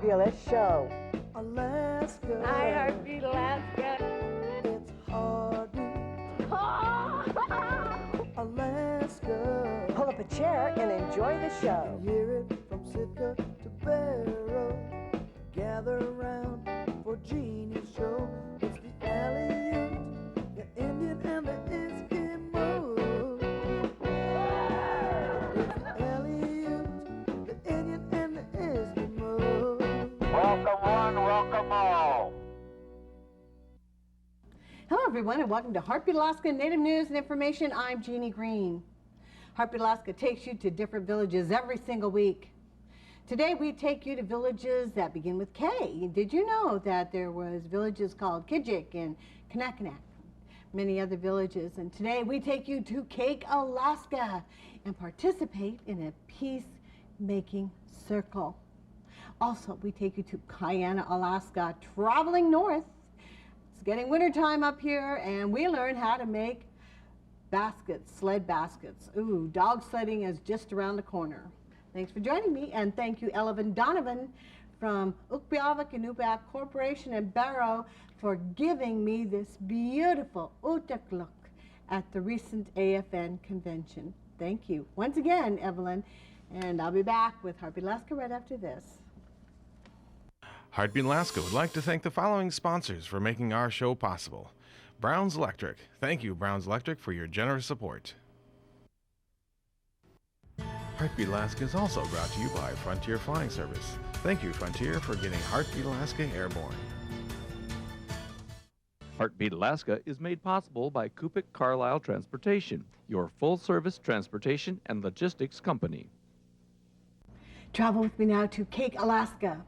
fabulous show. Alaska. Hi, Heartbeat Alaska. It's Heartbeat Alaska. Pull up a chair and enjoy the show. Hear it from Sitka to Barrow. Gather around for Jeannie's show. It's the Aleut, the Indian, and the Eskimo. It's the Aleut, the Indian, and the Eskimo. Welcome one, welcome all. Hello everyone and welcome to Heartbeat Alaska Native News and Information. I'm Jeannie Green. Heartbeat Alaska takes you to different villages every single week. Today we take you to villages that begin with K. Did you know that there was villages called Kijik and Kanakanak, many other villages? And today we take you to Kake, Alaska and participate in a peacemaking circle. Also, we take you to Kiana, Alaska, traveling north. It's getting wintertime up here, and we learn how to make baskets, sled baskets. Ooh, dog sledding is just around the corner. Thanks for joining me, and thank you, Elvin Donovan from Ukpiavik and Upak Corporation in Barrow for giving me this beautiful utak look at the recent AFN convention. Thank you once again, Evelyn, and I'll be back with Heartbeat Alaska right after this. Heartbeat Alaska would like to thank the following sponsors for making our show possible. Brown's Electric. Thank you, Brown's Electric, for your generous support. Heartbeat Alaska is also brought to you by Frontier Flying Service. Thank you, Frontier, for getting Heartbeat Alaska airborne. Heartbeat Alaska is made possible by Kupik Carlisle Transportation, your full-service transportation and logistics company. Travel with me now to Kake, Alaska,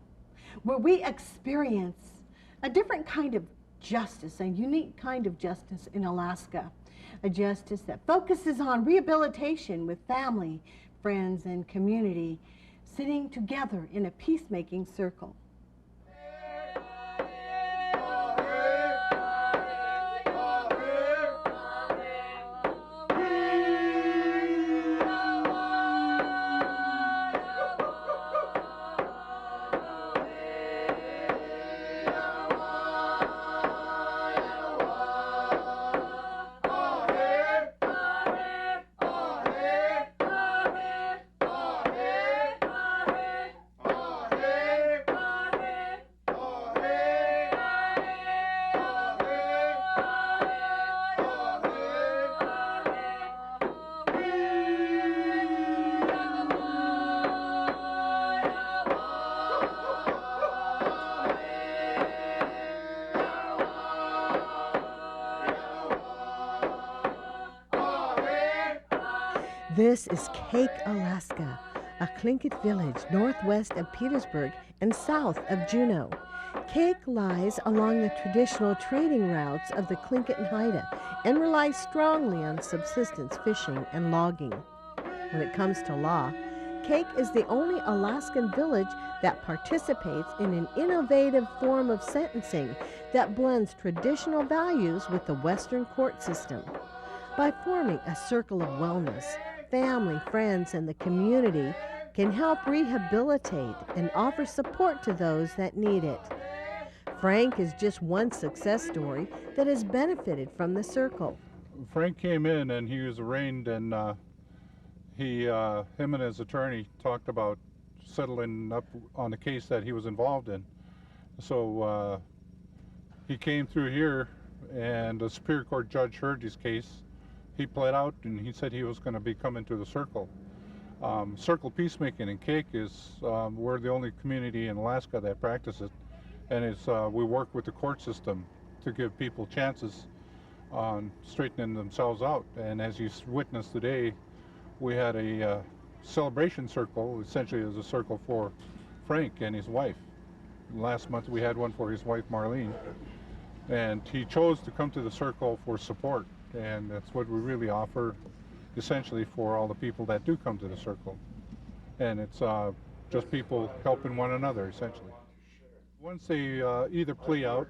where we experience a different kind of justice, a unique kind of justice in Alaska, a justice that focuses on rehabilitation with family, friends, and community, sitting together in a peacemaking circle. This is Kake, Alaska, a Tlingit village northwest of Petersburg and south of Juneau. Kake lies along the traditional trading routes of the Tlingit and Haida and relies strongly on subsistence fishing and logging. When it comes to law, Kake is the only Alaskan village that participates in an innovative form of sentencing that blends traditional values with the Western court system. By forming a circle of wellness, family, friends, and the community can help rehabilitate and offer support to those that need it. Frank is just one success story that has benefited from the circle. Frank came in and he was arraigned, and him and his attorney talked about settling up on the case that he was involved in. So he came through here, and the Superior Court judge heard his case. He pled out, and he said he was going to be coming to the circle. Circle peacemaking in Kake is, we're the only community in Alaska that practice it, and it's, we work with the court system to give people chances on straightening themselves out. And as you witnessed today, we had a celebration circle, essentially as a circle for Frank and his wife. Last month we had one for his wife Marlene, and he chose to come to the circle for support. And that's what we really offer, essentially, for all the people that do come to the circle. And it's just people helping one another, essentially. Once they either plea out,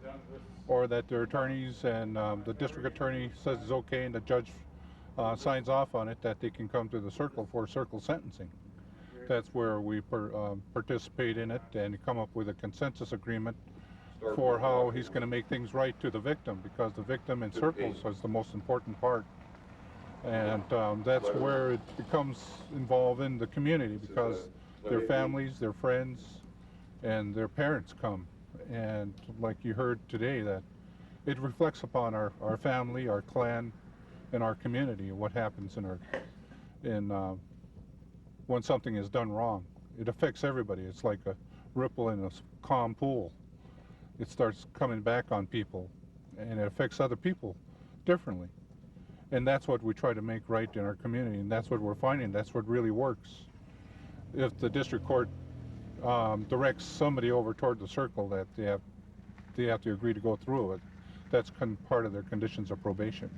or that their attorneys and the district attorney says it's okay, and the judge signs off on it, that they can come to the circle for circle sentencing. That's where we participate in it and come up with a consensus agreement for how he's going to make things right to the victim, because the victim in circles is the most important part. And that's where it becomes involved in the community, because their families, their friends, and their parents come. And like you heard today, that it reflects upon our family, our clan, and our community, what happens when something is done wrong. It affects everybody. It's like a ripple in a calm pool. It starts coming back on people, and it affects other people differently. And that's what we try to make right in our community, and that's what we're finding. That's what really works. If the district court directs somebody over toward the circle, that they have to agree to go through it. That's part of their conditions of probation.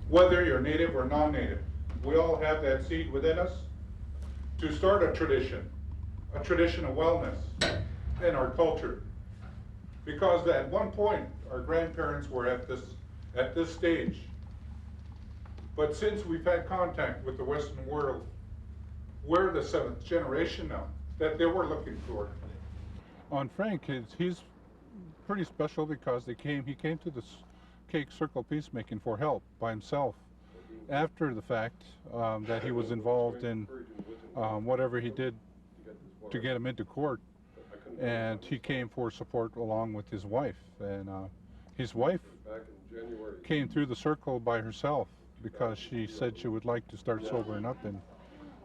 Whether you're native or non-native, we all have that seed within us to start a tradition of wellness in our culture. Because at one point, our grandparents were at this stage. But since we've had contact with the Western world, we're the 7th generation now that they were looking for. On Frank, he's pretty special because he came to this Kake Circle peacemaking for help by himself after the fact that he was involved in whatever he did to get him into court, and he came for support along with his wife. And his wife came through the circle by herself because she said she would like to start sobering up. And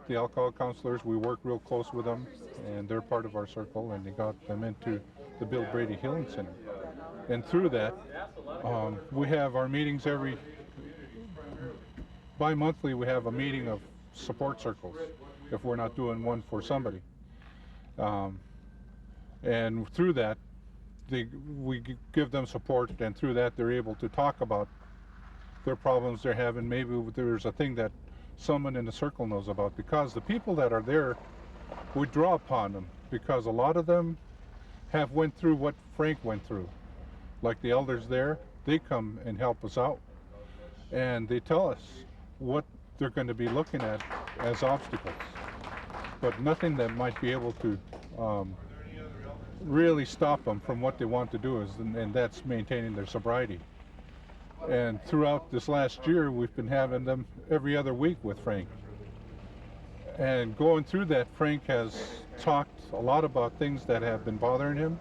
the alcohol counselors, we work real close with them, and they're part of our circle, and they got them into the Bill Brady Healing Center. And through that, we have our meetings bi-monthly. We have a meeting of support circles if we're not doing one for somebody. And through that, we give them support, and through that they're able to talk about their problems they're having. Maybe there's a thing that someone in the circle knows about, because the people that are there, we draw upon them, because a lot of them have went through what Frank went through. Like the elders there, they come and help us out, and they tell us what they're going to be looking at as obstacles, but nothing that might be able to really stop them from what they want to do, and that's maintaining their sobriety. And throughout this last year, we've been having them every other week with Frank. And going through that, Frank has talked a lot about things that have been bothering him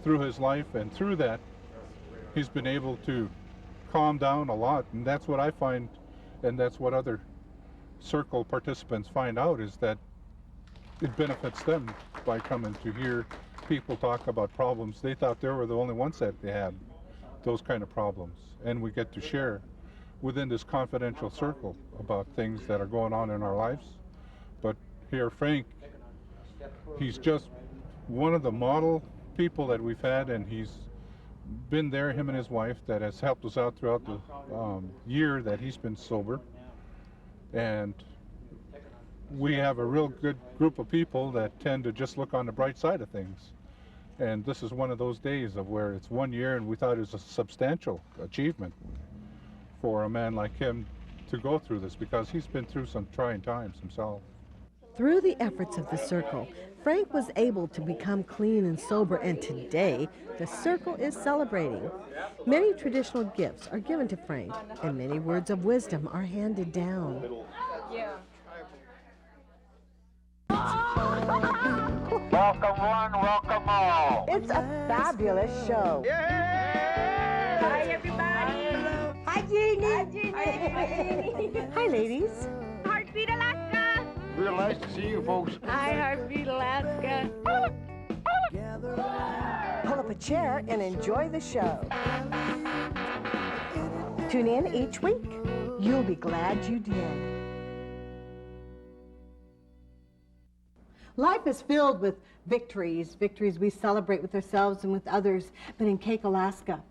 through his life, and through that, he's been able to calm down a lot. And that's what I find, and that's what other circle participants find out, is that it benefits them by coming to hear people talk about problems. They thought they were the only ones that they had those kind of problems. And we get to share within this confidential circle about things that are going on in our lives. But here, Frank, he's just one of the model people that we've had, and he's been there, him and his wife, that has helped us out throughout the year that he's been sober. And we have a real good group of people that tend to just look on the bright side of things. And this is one of those days of where it's 1 year, and we thought it was a substantial achievement for a man like him to go through this, because he's been through some trying times himself. Through the efforts of the circle, Frank was able to become clean and sober, and today the circle is celebrating. Many traditional gifts are given to Frank, and many words of wisdom are handed down. Welcome one, welcome all. It's a fabulous show. Hi, everybody. Hi, Jeannie. Hi, Jeannie. Hi, ladies. Heartbeat Alaska. Real nice to see you folks. Hi, Heartbeat Alaska. Pull up a chair and enjoy the show. Tune in each week. You'll be glad you did. Life is filled with victories we celebrate with ourselves and with others, but in Kake Alaska,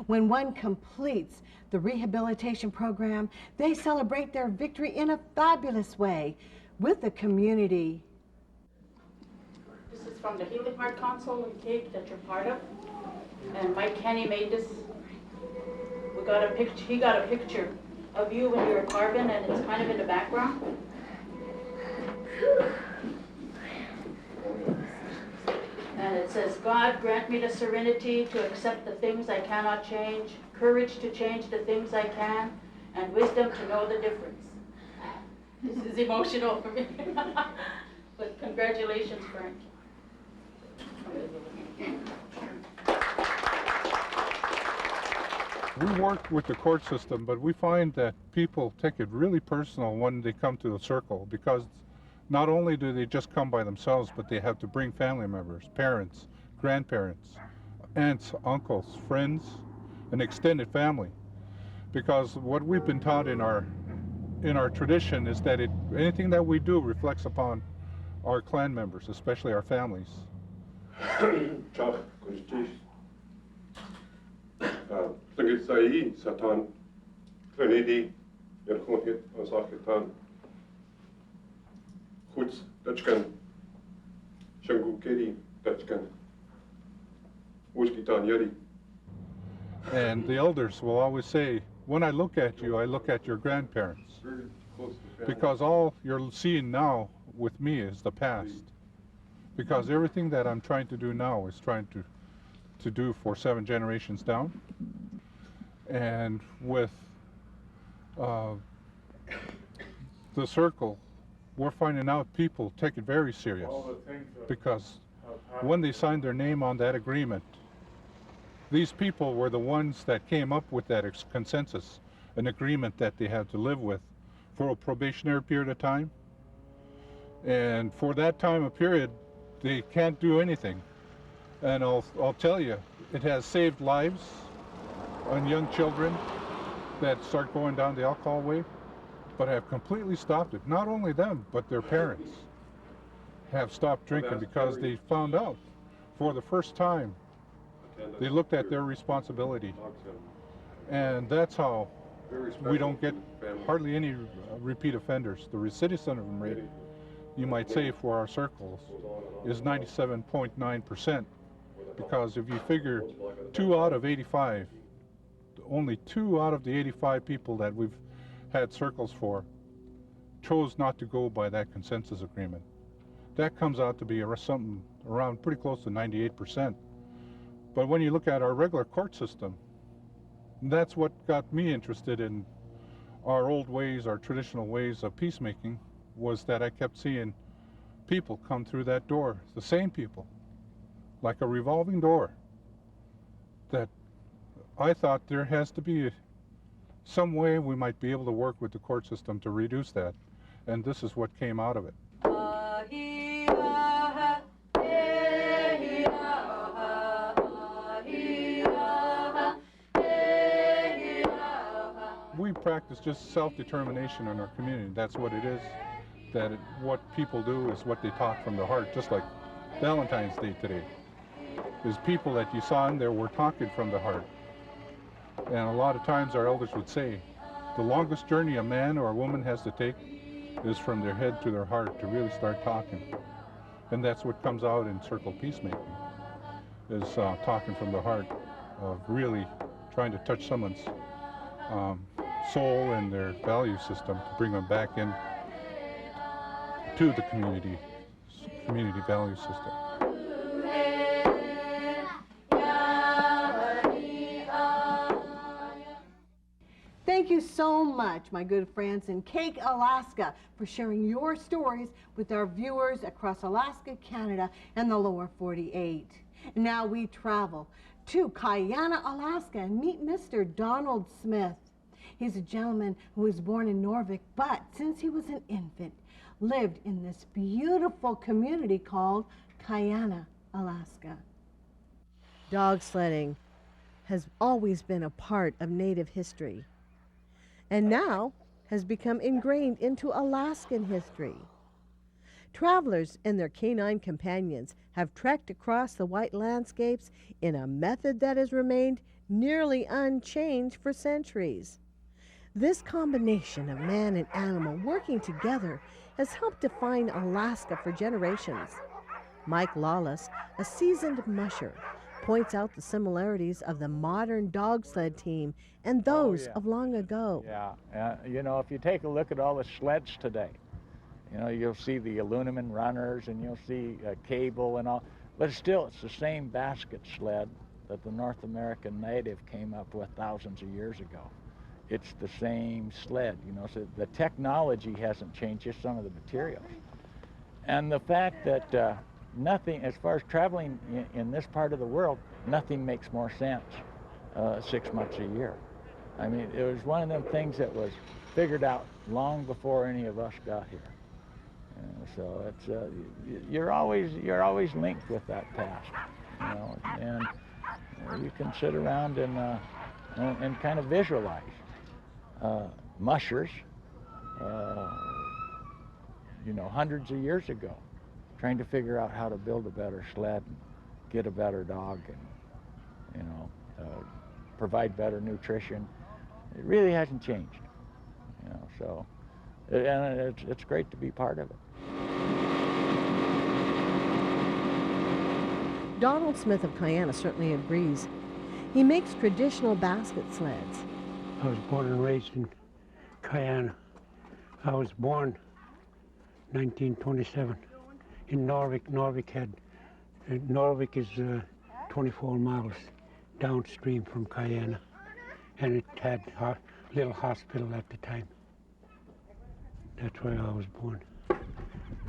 when one completes the rehabilitation program, they celebrate their victory in a fabulous way with the community. This is from the Healing Heart Council and Kake that you're part of, and Mike Kenny made this. He got a picture of you when you were carving, and it's kind of in the background. And it says, God, grant me the serenity to accept the things I cannot change, courage to change the things I can, and wisdom to know the difference. This is emotional for me. But congratulations, Frank. We work with the court system, but we find that people take it really personal when they come to the circle, because not only do they just come by themselves, but they have to bring family members, parents, grandparents, aunts, uncles, friends, and extended family. Because what we've been taught in our tradition is that anything that we do reflects upon our clan members, especially our families. Satan, Trinity, Yerkonhit, Sakitan, Huts, Dutchkan, Shangukeri, Dutchkan, Wuskitan Yeri. And the elders will always say, when I look at you, I look at your grandparents. Because all you're seeing now with me is the past. Because everything that I'm trying to do now is trying to do for 7 generations down. And with the circle, we're finding out people take it very serious. Because when they signed their name on that agreement, these people were the ones that came up with that consensus, an agreement that they had to live with for a probationary period of time. And for that time of period, they can't do anything. And I'll tell you, it has saved lives on young children that start going down the alcohol way, but have completely stopped it. Not only them, but their parents have stopped drinking because they found out for the first time they looked at their responsibility. And that's how we don't get hardly any repeat offenders. The recidivism rate, you might say, for our circles is 97.9%, because if you figure 2 out of 85, only 2 out of the 85 people that we've had circles for chose not to go by that consensus agreement. That comes out to be something around pretty close to 98%. But when you look at our regular court system, that's what got me interested in our old ways, our traditional ways of peacemaking, was that I kept seeing people come through that door, the same people, like a revolving door, that I thought there has to be some way we might be able to work with the court system to reduce that. And this is what came out of it. We practice just self-determination in our community. That's what it is. What people do is what they talk from the heart, just like Valentine's Day today. There's people that you saw in there were talking from the heart. And a lot of times our elders would say, the longest journey a man or a woman has to take is from their head to their heart to really start talking. And that's what comes out in circle peacemaking, is talking from the heart, of really trying to touch someone's soul and their value system to bring them back in to the community value system. Thank you so much, my good friends in Kake, Alaska, for sharing your stories with our viewers across Alaska, Canada, and the lower 48. Now we travel to Kiana, Alaska, and meet Mr. Donald Smith. He's a gentleman who was born in Norvik, but since he was an infant, lived in this beautiful community called Kiana, Alaska. Dog sledding has always been a part of Native history, and now has become ingrained into Alaskan history. Travelers and their canine companions have trekked across the white landscapes in a method that has remained nearly unchanged for centuries. This combination of man and animal working together has helped define Alaska for generations. Mike Lawless, a seasoned musher, points out the similarities of the modern dog sled team and those of long ago. Yeah, you know, if you take a look at all the sleds today, you know, you'll see the aluminum runners and you'll see cable and all. But still, it's the same basket sled that the North American native came up with thousands of years ago. It's the same sled, you know, so the technology hasn't changed, just some of the materials. And the fact that nothing, as far as traveling in this part of the world, nothing makes more sense 6 months a year. I mean, it was one of them things that was figured out long before any of us got here. So it's you're always linked with that past, you know, and you can sit around and kind of visualize mushers, you know, hundreds of years ago, trying to figure out how to build a better sled and get a better dog and, you know, provide better nutrition. It really hasn't changed, you know, so, and it's great to be part of it. Donald Smith of Kiana certainly agrees. He makes traditional basket sleds. I was born and raised in Kiana. I was born 1927 in Norvik. Norvik is 24 miles downstream from Kiana, and it had a little hospital at the time. That's where I was born.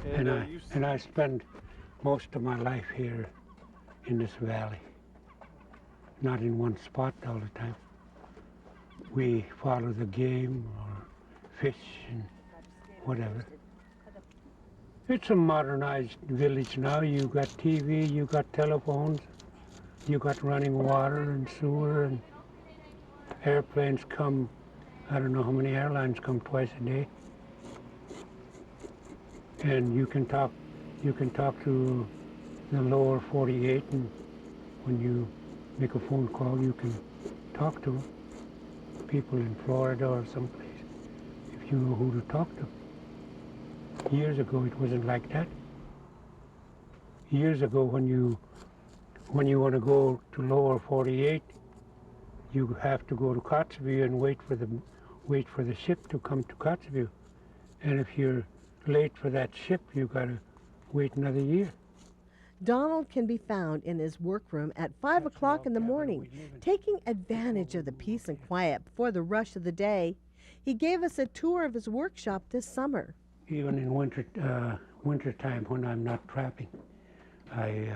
And I spent most of my life here in this valley, not in one spot all the time. We follow the game or fish and whatever. It's a modernized village now. You got TV, you got telephones, you got running water and sewer, and airplanes come. I don't know how many airlines come twice a day. And you can talk to the lower 48, and when you make a phone call, you can talk to people in Florida or someplace if you know who to talk to. Years ago, it wasn't like that. Years ago, when you want to go to lower 48, you have to go to Kotzebue and wait for the ship to come to Kotzebue. And if you're late for that ship, you got to wait another year. Donald can be found in his workroom at 5 o'clock in the morning, taking advantage of the peace and quiet before the rush of the day. He gave us a tour of his workshop this summer. Even in winter time, when I'm not trapping, I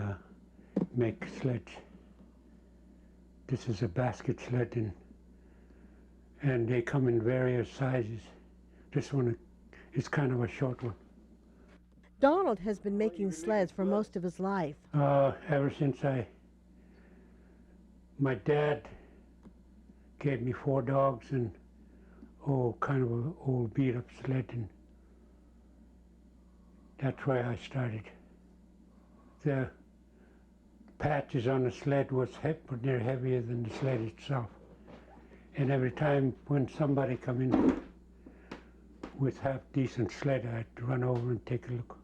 make sleds. This is a basket sled, and they come in various sizes. This one is kind of a short one. Donald has been making sleds for most of his life. Ever since my dad gave me 4 dogs and kind of an old beat up sled, and that's why I started. The patches on the sled was heavy, but they're heavier than the sled itself. And every time when somebody come in with half decent sled, I had to run over and take a look.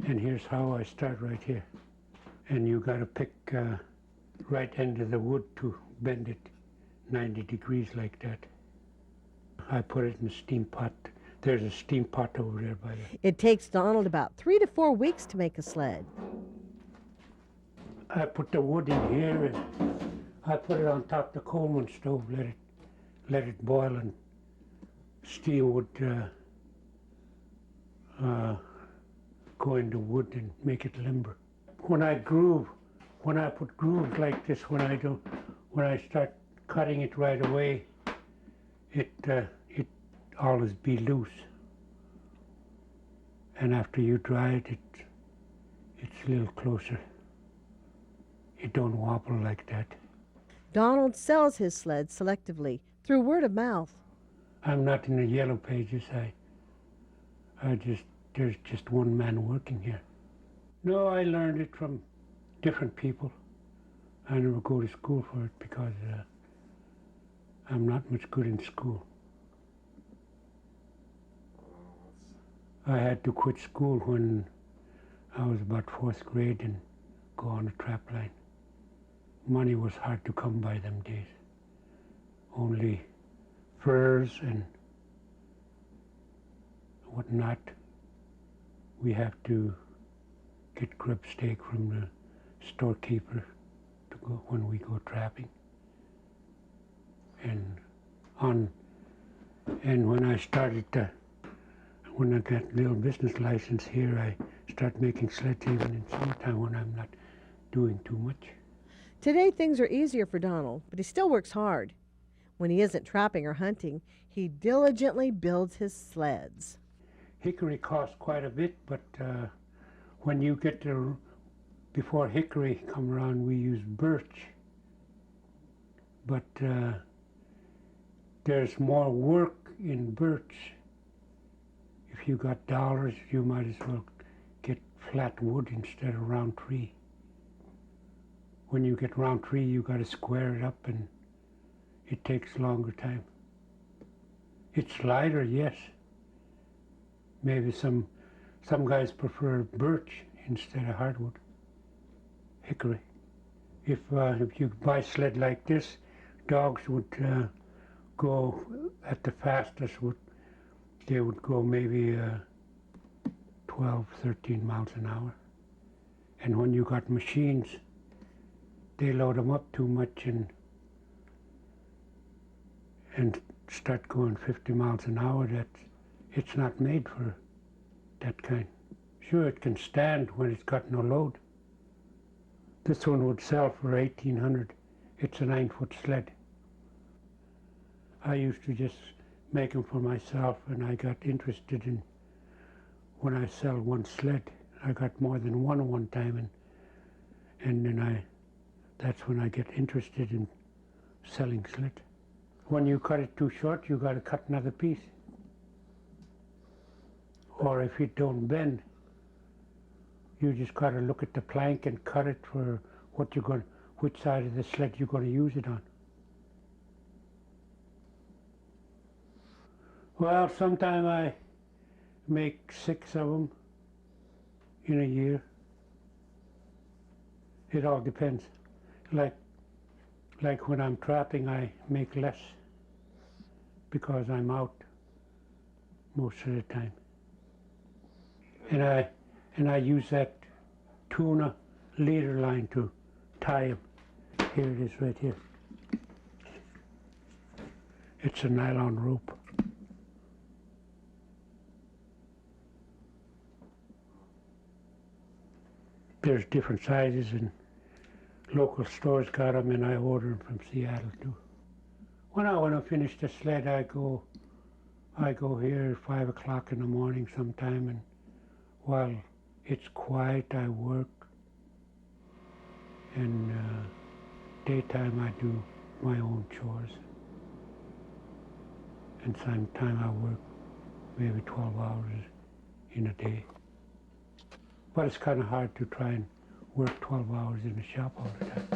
And here's how I start right here. And you got to pick right end of the wood to bend it 90 degrees like that. I put it in a steam pot. There's a steam pot over there by the... It takes Donald about 3 to 4 weeks to make a sled. I put the wood in here, and I put it on top of the Coleman stove, let it boil, and steam would go into wood and make it limber. When I put grooves like this, when I start cutting it right away, it always be loose. And after you dry it, it's a little closer. It don't wobble like that. Donald sells his sleds selectively through word of mouth. I'm not in the yellow pages. There's just one man working here. No, I learned it from different people. I never go to school for it because I'm not much good in school. I had to quit school when I was about 4th grade and go on a trap line. Money was hard to come by them days. Only furs and whatnot we have to get grub steak from the storekeeper to go when we go trapping. And when I started to, when I got little business license here, I start making sleds even in summertime when I'm not doing too much. Today things are easier for Donald, but he still works hard. When he isn't trapping or hunting, he diligently builds his sleds. Hickory costs quite a bit, but when you get to, before hickory come around, we use birch. But there's more work in birch. If you got dollars, you might as well get flat wood instead of round tree. When you get round tree, you got to square it up, and it takes longer time. It's lighter, yes. Maybe some guys prefer birch instead of hardwood. Hickory. If you buy a sled like this, dogs would go at the fastest. They would go maybe 12, 13 miles an hour. And when you got machines, they load them up too much and start going 50 miles an hour. It's not made for that kind. Sure, it can stand when it's got no load. This one would sell for $1,800. It's a 9-foot sled. I used to just make them for myself, and I got interested in when I sell one sled. I got more than one time, and then that's when I get interested in selling sled. When you cut it too short, you got to cut another piece. Or if it don't bend, you just got to look at the plank and cut it for which side of the sled you're going to use it on. Well, sometime I make 6 of them in a year. It all depends. Like when I'm trapping, I make less because I'm out most of the time. And I use that tuna leader line to tie them. Here it is right here. It's a nylon rope. There's different sizes, and local stores got them, and I order them from Seattle too. When I finish the sled, I go here at 5 o'clock in the morning sometime, and while it's quiet, I work. And daytime, I do my own chores. And sometime I work maybe 12 hours in a day. But it's kind of hard to try and work 12 hours in the shop all the time.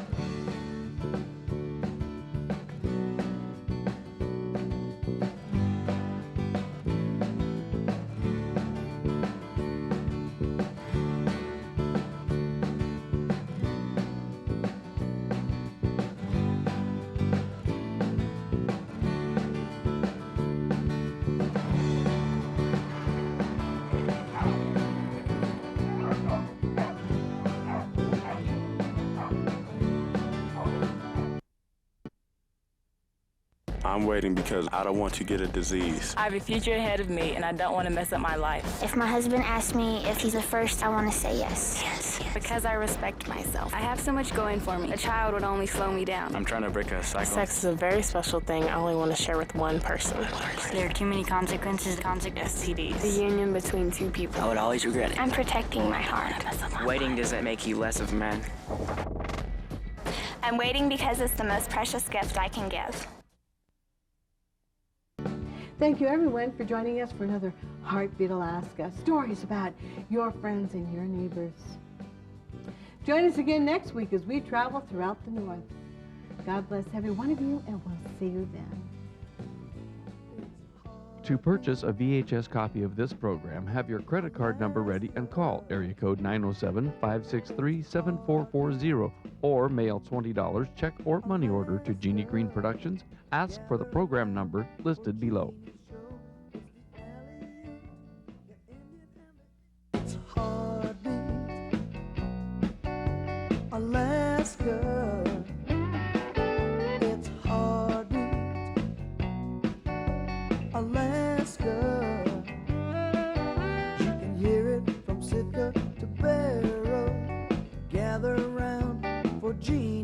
I'm waiting because I don't want to get a disease. I have a future ahead of me, and I don't want to mess up my life. If my husband asks me if he's the first, I want to say yes. Because I respect myself. I have so much going for me. A child would only slow me down. I'm trying to break a cycle. Sex is a very special thing I only want to share with one person. There are too many consequences. STDs. The union between two people. I would always regret it. I'm protecting my heart. Waiting doesn't make you less of a man. I'm waiting because it's the most precious gift I can give. Thank you, everyone, for joining us for another Heartbeat Alaska. Stories about your friends and your neighbors. Join us again next week as we travel throughout the North. God bless every one of you, and we'll see you then. To purchase a VHS copy of this program, have your credit card number ready and call area code 907-563-7440 or mail $20 check or money order to Jeannie Green Productions. Ask for the program number listed below. It's genius.